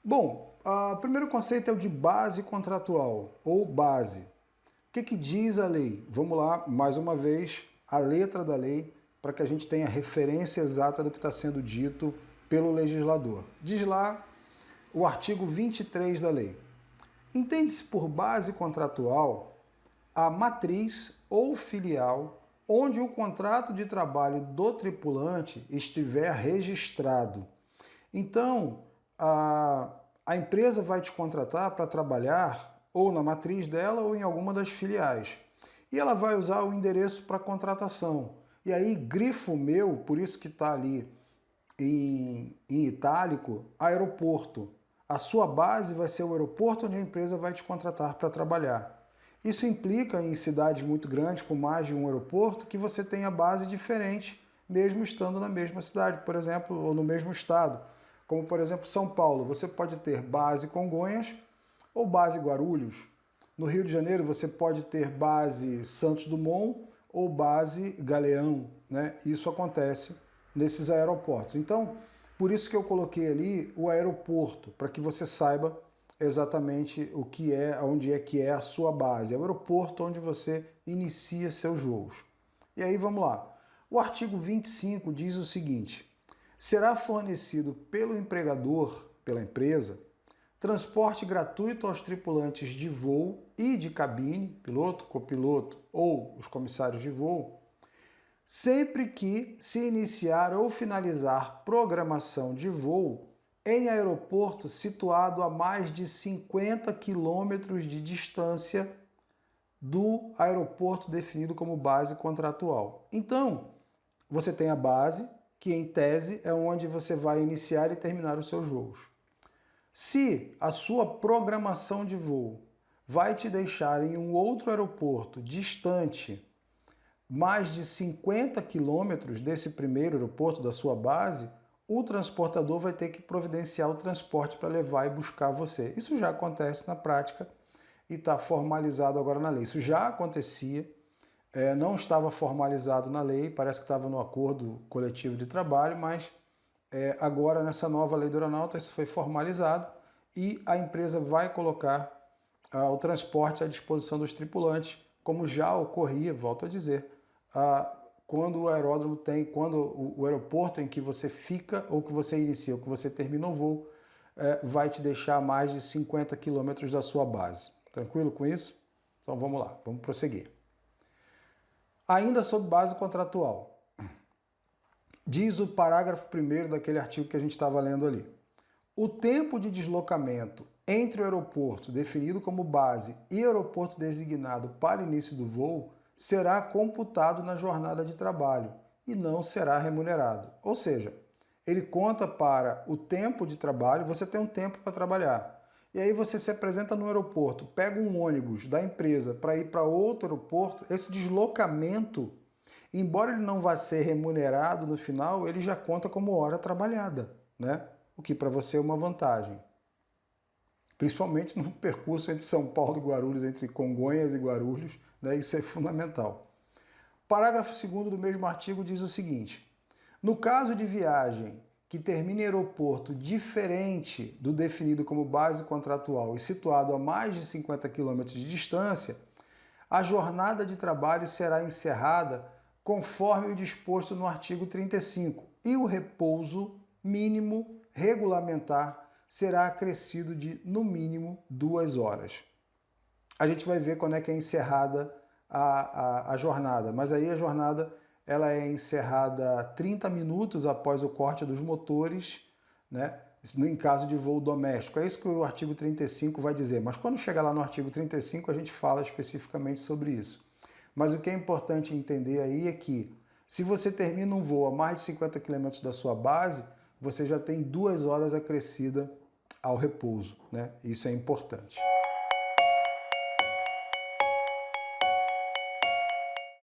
Bom, o primeiro conceito é o de base contratual, ou base. O que diz a lei? Vamos lá, mais uma vez, a letra da lei, para que a gente tenha referência exata do que está sendo dito pelo legislador. Diz lá o artigo 23 da lei. Entende-se por base contratual a matriz ou filial onde o contrato de trabalho do tripulante estiver registrado. Então, a empresa vai te contratar para trabalhar ou na matriz dela ou em alguma das filiais. E ela vai usar o endereço para contratação. E aí, grifo meu, por isso que está ali em itálico, aeroporto. A sua base vai ser o aeroporto onde a empresa vai te contratar para trabalhar. Isso implica em cidades muito grandes, com mais de um aeroporto, que você tenha base diferente, mesmo estando na mesma cidade, por exemplo, ou no mesmo estado. Como, por exemplo, São Paulo, você pode ter base Congonhas ou base Guarulhos. No Rio de Janeiro, você pode ter base Santos Dumont ou base Galeão, né? Isso acontece nesses aeroportos. Então, por isso que eu coloquei ali o aeroporto, para que você saiba exatamente o que é, onde é que é a sua base. É o aeroporto onde você inicia seus voos. E aí, vamos lá. O artigo 25 diz o seguinte: será fornecido pelo empregador, pela empresa, transporte gratuito aos tripulantes de voo e de cabine, piloto, copiloto ou os comissários de voo, sempre que se iniciar ou finalizar programação de voo em aeroporto situado a mais de 50 quilômetros de distância do aeroporto definido como base contratual. Então, você tem a base, que em tese é onde você vai iniciar e terminar os seus voos. Se a sua programação de voo vai te deixar em um outro aeroporto distante mais de 50 quilômetros desse primeiro aeroporto da sua base, o transportador vai ter que providenciar o transporte para levar e buscar você. Isso já acontece na prática e está formalizado agora na lei. Isso já acontecia, não estava formalizado na lei, parece que estava no acordo coletivo de trabalho, mas agora nessa nova lei do aeronáutica isso foi formalizado e a empresa vai colocar o transporte à disposição dos tripulantes, como já ocorria, volto a dizer, quando o aeródromo tem, quando o aeroporto em que você fica, ou que você inicia, ou que você termina o voo, vai te deixar a mais de 50 quilômetros da sua base. Tranquilo com isso? Então vamos lá, vamos prosseguir. Ainda sob base contratual, diz o parágrafo 1º daquele artigo que a gente estava lendo ali. O tempo de deslocamento entre o aeroporto definido como base e aeroporto designado para início do voo será computado na jornada de trabalho e não será remunerado. Ou seja, ele conta para o tempo de trabalho, você tem um tempo para trabalhar. E aí você se apresenta no aeroporto, pega um ônibus da empresa para ir para outro aeroporto, esse deslocamento, embora ele não vá ser remunerado no final, ele já conta como hora trabalhada, né? O que para você é uma vantagem. Principalmente no percurso entre São Paulo e Guarulhos, entre Congonhas e Guarulhos, né? Isso é fundamental. Parágrafo 2º do mesmo artigo diz o seguinte: no caso de viagem que termine em aeroporto diferente do definido como base contratual e situado a mais de 50 km de distância, a jornada de trabalho será encerrada conforme o disposto no artigo 35 e o repouso mínimo regulamentar será acrescido de, no mínimo, 2 horas. A gente vai ver quando é que é encerrada a jornada, mas aí a jornada ela é encerrada 30 minutos após o corte dos motores, né? Em caso de voo doméstico. É isso que o artigo 35 vai dizer, mas quando chegar lá no artigo 35 a gente fala especificamente sobre isso. Mas o que é importante entender aí é que se você termina um voo a mais de 50 km da sua base, você já tem 2 horas acrescida ao repouso, né? Isso é importante.